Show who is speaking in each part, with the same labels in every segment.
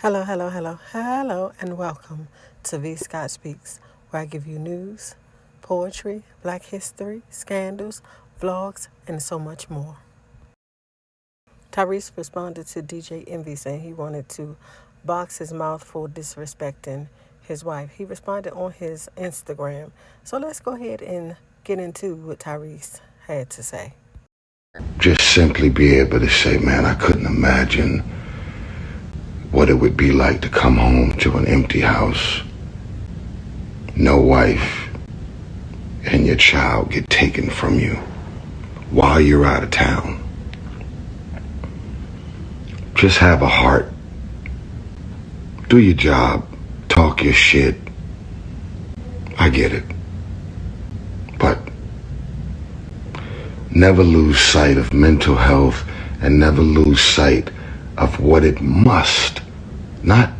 Speaker 1: Hello, hello, hello, hello, and welcome to V. Scott Speaks, where I give you news, poetry, black history, scandals, vlogs, and so much more. Tyrese responded to DJ Envy saying he wanted to box his mouth for disrespecting his wife. He responded on his Instagram. So let's go ahead and get into what Tyrese had to say.
Speaker 2: Just simply be able to say, man, I couldn't imagine what it would be like to come home to an empty house, no wife, and your child get taken from you while you're out of town. Just have a heart. Do your job. Talk your shit. I get it. But never lose sight of mental health and never lose sight of what it must, not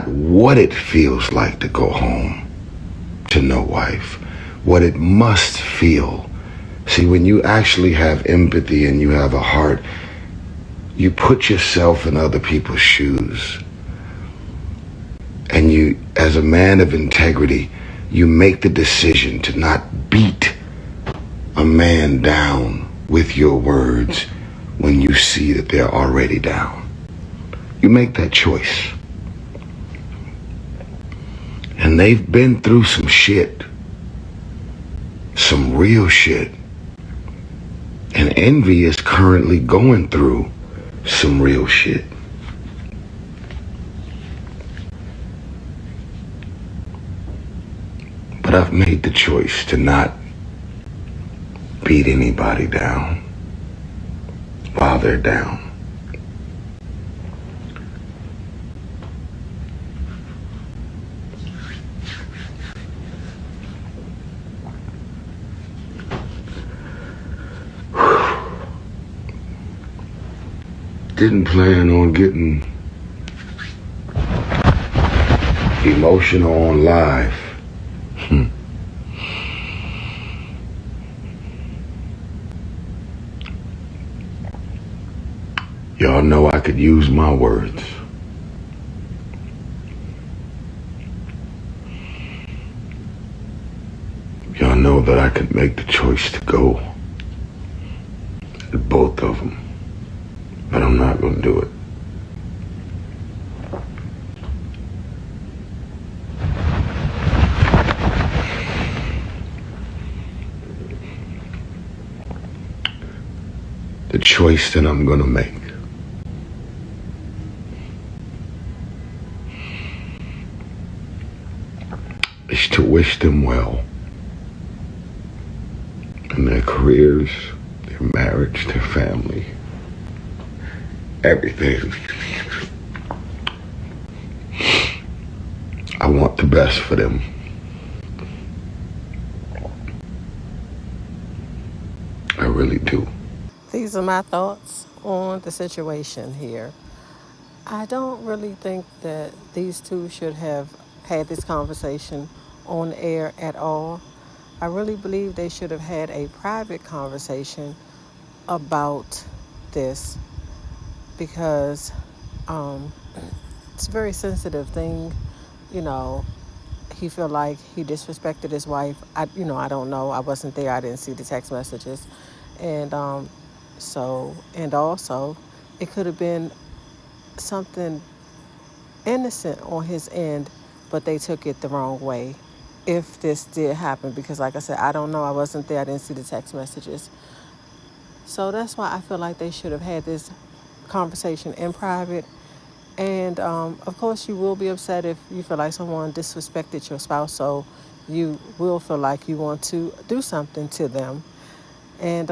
Speaker 2: what it feels like to go home to no wife, what it must feel. See, when you actually have empathy and you have a heart, you put yourself in other people's shoes. And you, as a man of integrity, you make the decision to not beat a man down with your words when you see that they're already down. You make that choice. And they've been through some shit. Some real shit. And Envy is currently going through some real shit. But I've made the choice to not beat anybody down while they're down. Didn't plan on getting emotional on live. Y'all know I could use my words. Y'all know that I could make the choice to go at both of them. But I'm not going to do it. The choice that I'm going to make is to wish them well in their careers, their marriage, their family, everything. I want the best for them. I really do.
Speaker 1: These are my thoughts on the situation here. I don't really think that these two should have had this conversation on air at all. I really believe they should have had a private conversation about this because it's a very sensitive thing. You know, he feel like he disrespected his wife. I don't know. I wasn't there. I didn't see the text messages, and and also, it could have been something innocent on his end, but they took it the wrong way. If this did happen, because like I said, I don't know. I wasn't there. I didn't see the text messages. So that's why I feel like they should have had this conversation in private. And of course, you will be upset if you feel like someone disrespected your spouse. So you will feel like you want to do something to them. And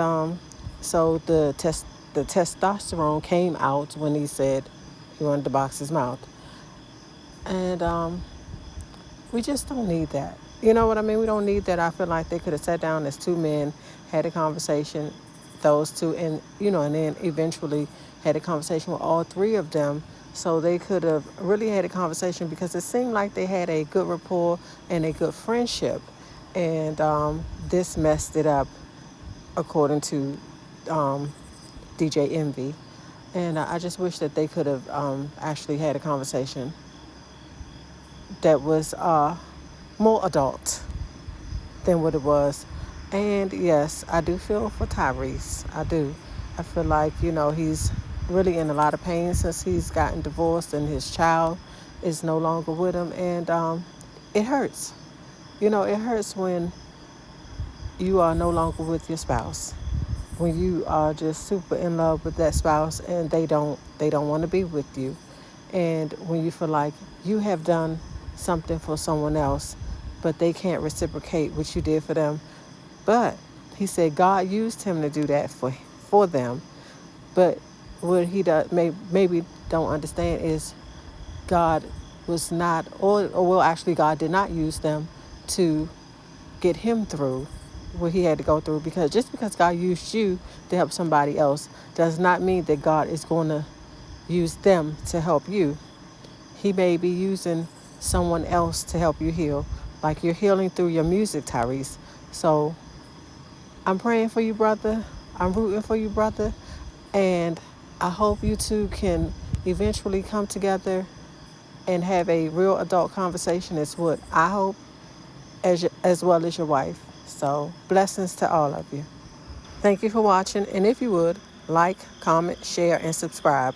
Speaker 1: so the testosterone came out when he said he wanted to box his mouth. And we just don't need that. You know what I mean? We don't need that. I feel like they could have sat down as two men, had a conversation, those two, and then eventually had a conversation with all three of them. So they could have really had a conversation because it seemed like they had a good rapport and a good friendship. And this messed it up, according to DJ Envy. And I just wish that they could have actually had a conversation that was more adult than what it was. And yes, I do feel for Tyrese. I do. I feel like, he's really in a lot of pain since he's gotten divorced and his child is no longer with him. And it hurts. It hurts when you are no longer with your spouse. When you are just super in love with that spouse and they don't want to be with you. And when you feel like you have done something for someone else, but they can't reciprocate what you did for them. But he said God used him to do that for them. But what he does maybe don't understand is God was not, or well, actually, God did not use them to get him through what he had to go through. Because just because God used you to help somebody else does not mean that God is going to use them to help you. He may be using someone else to help you heal, like you're healing through your music, Tyrese. So I'm praying for you, brother. I'm rooting for you, brother. And I hope you two can eventually come together and have a real adult conversation, is what I hope, as well as your wife. So blessings to all of you. Thank you for watching. And if you would, like, comment, share, and subscribe.